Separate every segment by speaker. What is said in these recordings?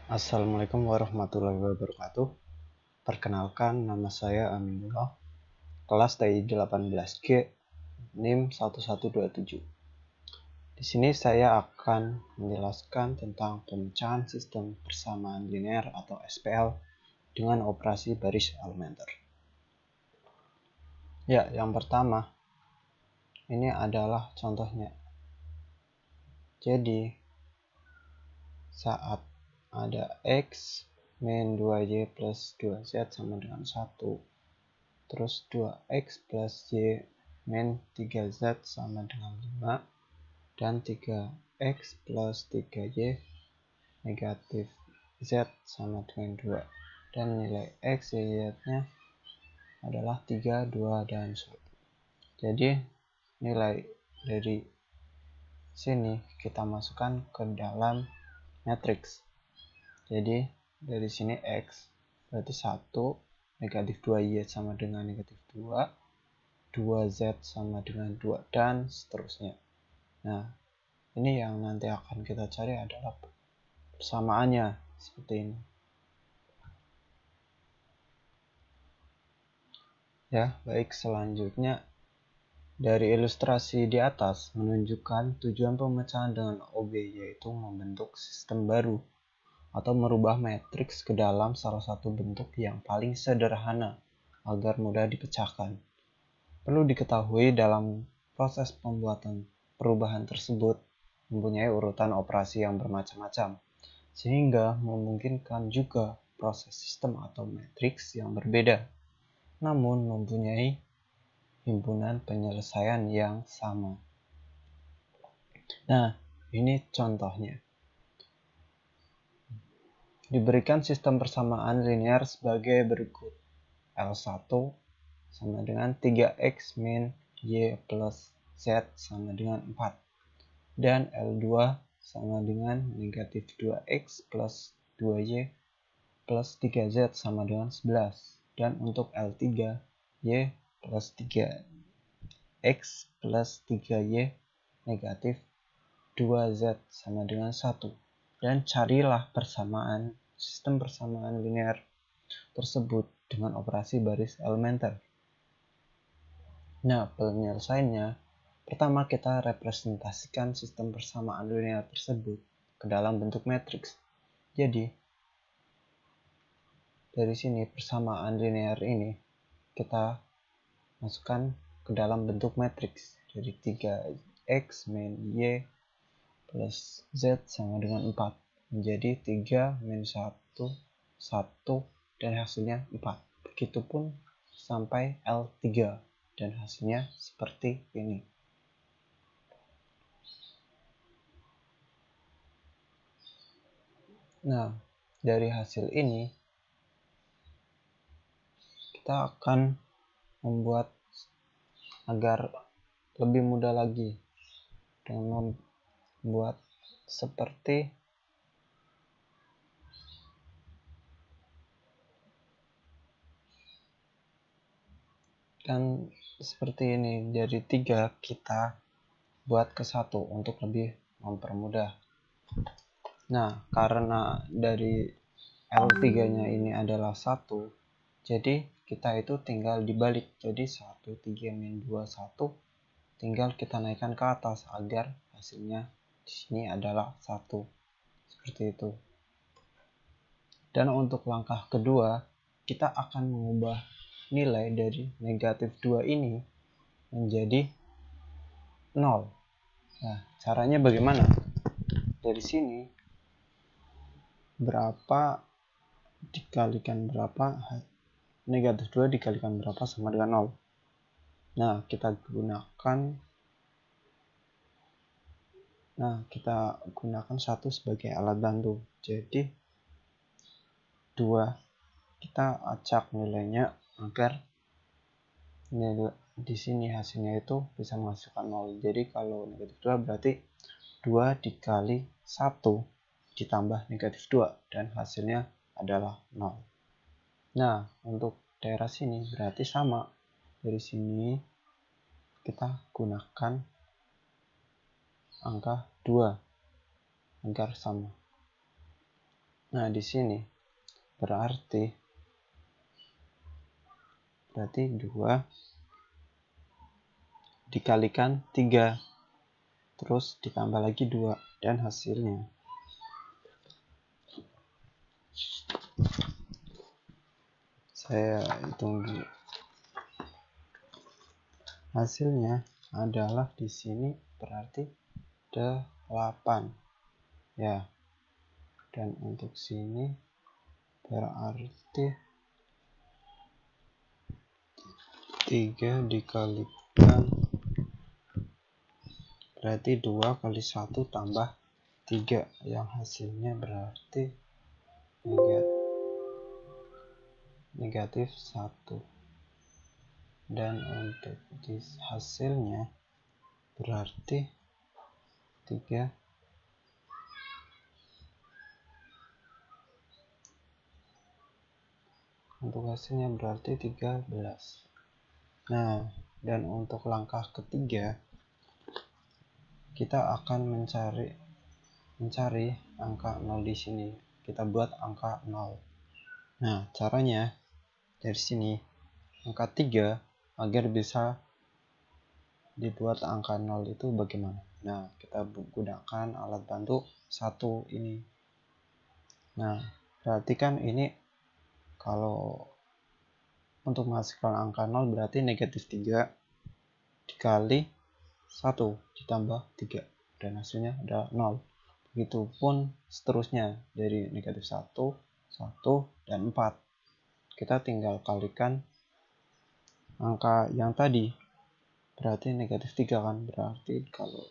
Speaker 1: Assalamualaikum warahmatullahi wabarakatuh. Perkenalkan, nama saya Aminullah, kelas TI 18G, NIM 1127. Di sini saya akan menjelaskan tentang pemecahan sistem persamaan linear atau SPL dengan operasi baris elementer. Ya, yang pertama, ini adalah contohnya. Jadi, saat ada X min 2Y plus 2Z sama dengan 1, terus 2X plus Y min 3Z sama dengan 5, dan 3X plus 3Y negatif Z sama dengan 2, dan nilai X, Y, Z-nya adalah 3, 2, dan 1. Jadi nilai dari sini kita masukkan ke dalam matriks. Jadi dari sini X berarti 1, negatif 2Y sama dengan negatif 2, 2Z sama dengan 2, dan seterusnya. Nah, ini yang nanti akan kita cari adalah persamaannya seperti ini. Ya, baik, selanjutnya dari ilustrasi di atas menunjukkan tujuan pemecahan dengan OB, yaitu membentuk sistem baru atau merubah matriks ke dalam salah satu bentuk yang paling sederhana agar mudah dipecahkan. Perlu diketahui dalam proses pembuatan perubahan tersebut mempunyai urutan operasi yang bermacam-macam, sehingga memungkinkan juga proses sistem atau matriks yang berbeda, namun mempunyai himpunan penyelesaian yang sama. Nah, ini contohnya. Diberikan sistem persamaan linear sebagai berikut. L1 sama dengan 3X min Y plus Z sama dengan 4. Dan L2 sama dengan negatif 2X plus 2Y plus 3Z sama dengan 11. Dan untuk L3, Y plus 3X plus 3Y negatif 2Z sama dengan 1. Dan carilah sistem persamaan linear tersebut dengan operasi baris elementer. Nah, penyelesaiannya, pertama kita representasikan sistem persamaan linear tersebut ke dalam bentuk matriks. Jadi, dari sini persamaan linear ini kita masukkan ke dalam bentuk matriks. Jadi 3X min Y plus Z sama dengan 4 menjadi 3 min 1, 1, dan hasilnya 4. Begitupun sampai L3 dan hasilnya seperti ini. Nah, dari hasil ini kita akan membuat agar lebih mudah lagi dengan membuat seperti ini. Dari 3 kita buat ke 1 untuk lebih mempermudah. Nah, karena dari L3-nya ini adalah 1, jadi kita itu tinggal dibalik. Jadi 1, 3, min 2, 1 tinggal kita naikkan ke atas agar hasilnya di sini adalah 1. Seperti itu. Dan untuk langkah kedua, kita akan mengubah nilai dari negatif 2 ini menjadi 0. Nah, caranya bagaimana? Dari sini, berapa dikalikan berapa, negatif 2 dikalikan berapa sama dengan 0. Nah, kita gunakan 1 sebagai alat bantu. Jadi 2 kita acak nilainya agar nilai di sini hasilnya itu bisa menghasilkan 0. Jadi kalau negatif 2 berarti 2 dikali 1 ditambah negatif 2 dan hasilnya adalah 0. Nah, untuk daerah sini berarti sama. Dari sini kita gunakan angka 2 agar sama. Nah, di sini berarti 2 dikalikan 3, terus ditambah lagi 2, dan hasilnya saya hitung dulu. Hasilnya adalah di sini berarti 8 ya. Dan untuk sini berarti 3 dikalikan berarti 2 kali 1 tambah 3 yang hasilnya berarti negatif 1. Dan untuk hasilnya berarti 3 untuk hasilnya berarti 13. Nah, dan untuk langkah ketiga kita akan mencari angka 0 di sini. Kita buat angka 0. Nah, caranya dari sini angka 3 agar bisa dibuat angka 0 itu bagaimana? Nah, kita gunakan alat bantu 1 ini. Nah, perhatikan ini kalau untuk menghasilkan angka 0 berarti negatif 3 dikali 1 ditambah 3 dan hasilnya adalah 0. Begitupun seterusnya dari negatif 1, 1, dan 4. Kita tinggal kalikan angka yang tadi. Berarti negatif 3 kan? Berarti kalau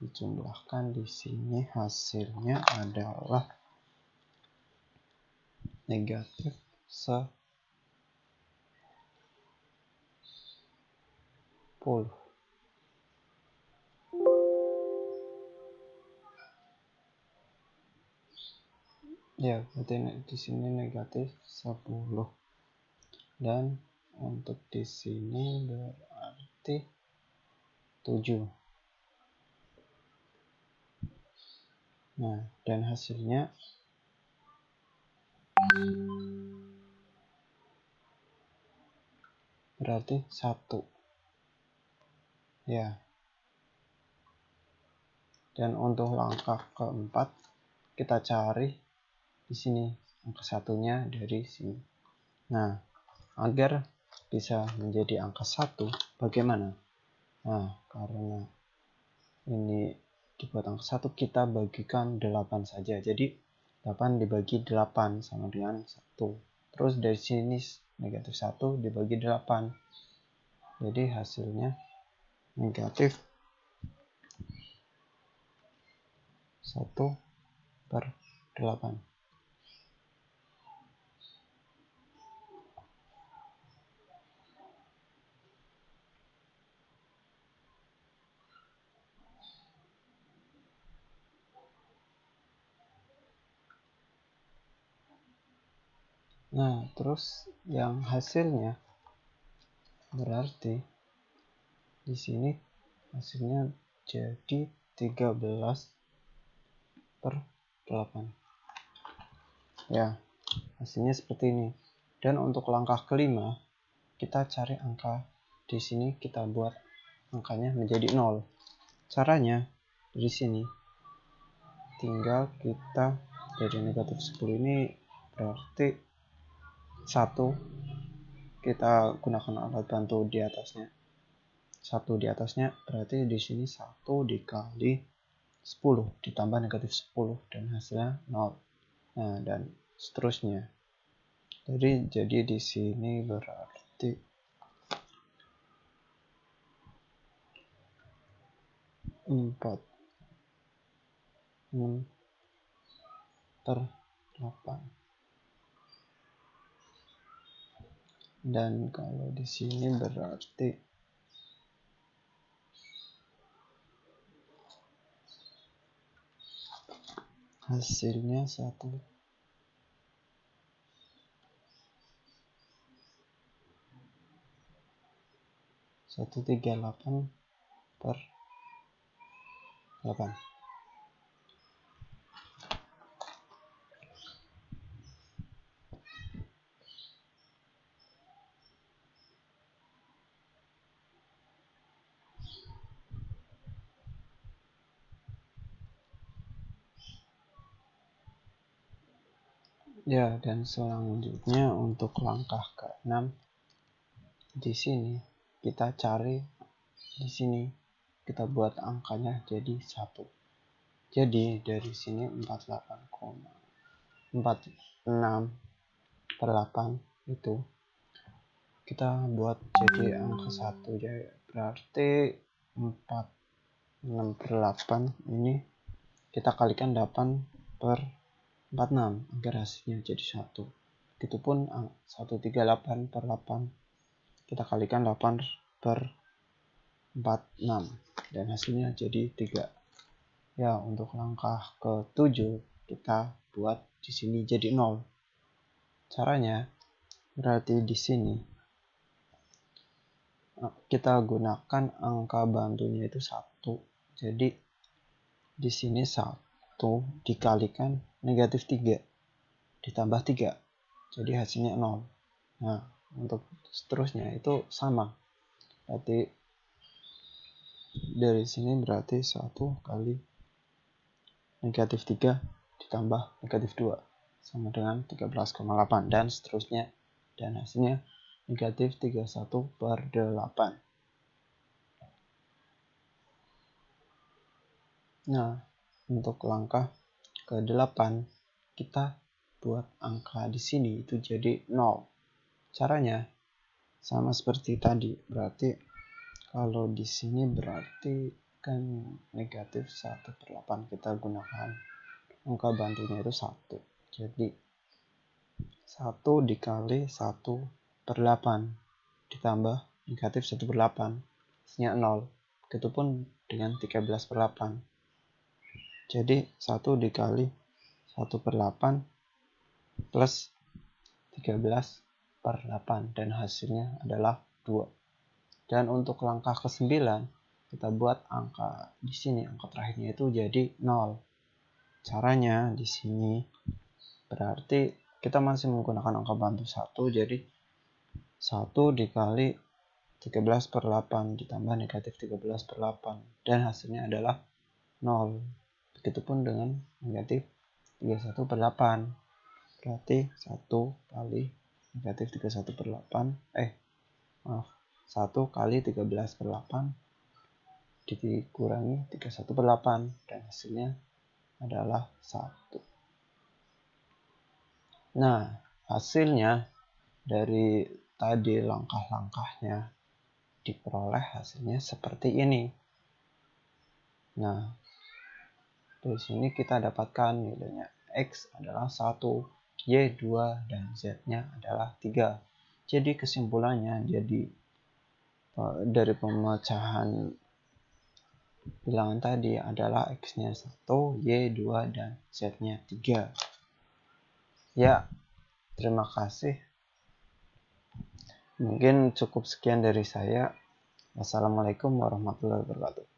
Speaker 1: dijumlahkan di sini hasilnya adalah negatif 10. Ya, berarti di sini negatif 10. Dan untuk di sini berarti 7. Nah, dan hasilnya berarti 1. Ya. Dan untuk langkah keempat kita cari di sini angka satunya dari sini. Nah, agar bisa menjadi angka 1 bagaimana? Nah, karena ini dibuat angka 1 kita bagikan 8 saja. Jadi 8 dibagi 8 sama dengan 1. Terus dari sini negatif 1 dibagi 8. Jadi hasilnya negatif 1/8. Nah, terus yang hasilnya berarti di sini hasilnya jadi 13/8. Ya, hasilnya seperti ini. Dan untuk langkah kelima, kita cari angka di sini, kita buat angkanya menjadi 0. Caranya di sini tinggal kita dari negatif 10 ini berarti 1, kita gunakan alat bantu di atasnya. 1 di atasnya berarti di sini 1 dikali 10 ditambah negatif 10 dan hasilnya 0. Nah, dan seterusnya. Jadi di sini berarti 4/8. Dan kalau di sini berarti hasilnya 138/8. Ya, dan selanjutnya untuk langkah ke-6 di sini kita cari, di sini kita buat angkanya jadi 1. Jadi dari sini 48,46 per 8 itu kita buat jadi angka 1, jadi berarti 46 per 8 ini kita kalikan 8 per 46 agar hasilnya jadi 1. Begitupun 138 per 8 kita kalikan 8 per 46 dan hasilnya jadi 3. Ya, untuk langkah ke-7 kita buat di sini jadi 0. Caranya berarti di sini kita gunakan angka bantunya itu 1. Jadi di sini 1 dikalikan negatif 3 ditambah 3. Jadi hasilnya 0. Nah, untuk seterusnya itu sama. Berarti dari sini berarti 1 kali negatif 3 ditambah negatif 2 sama dengan 13,8 dan seterusnya, dan hasilnya negatif 31 per 8. Nah, untuk langkah ke-8 kita buat angka di sini itu jadi 0. Caranya sama seperti tadi, berarti kalau di sini berarti kan negatif 1 per 8 kita gunakan angka bantunya itu 1. Jadi 1 dikali 1 per 8 ditambah negatif 1 per 8 hasilnya 0. Begitupun dengan 13 per 8. Jadi 1 dikali 1 per 8 plus 13 per 8 dan hasilnya adalah 2. Dan untuk langkah ke-9 kita buat angka di sini, angka terakhirnya itu jadi 0. Caranya di sini berarti kita masih menggunakan angka bantu 1, jadi 1 dikali 13 per 8 ditambah negatif 13 per 8 dan hasilnya adalah 0. Begitupun dengan negatif 31 per 8. Berarti 1 kali negatif 31 per 8 1 kali 13 per 8 dikurangi 31 per 8 dan hasilnya adalah 1. Nah, hasilnya dari tadi langkah-langkahnya diperoleh hasilnya seperti ini. Nah, dari sini kita dapatkan nilainya X adalah 1, Y 2, dan Z-nya adalah 3. Jadi kesimpulannya dari pemecahan bilangan tadi adalah X-nya 1, Y 2, dan Z-nya 3. Ya, terima kasih. Mungkin cukup sekian dari saya. Wassalamualaikum warahmatullahi wabarakatuh.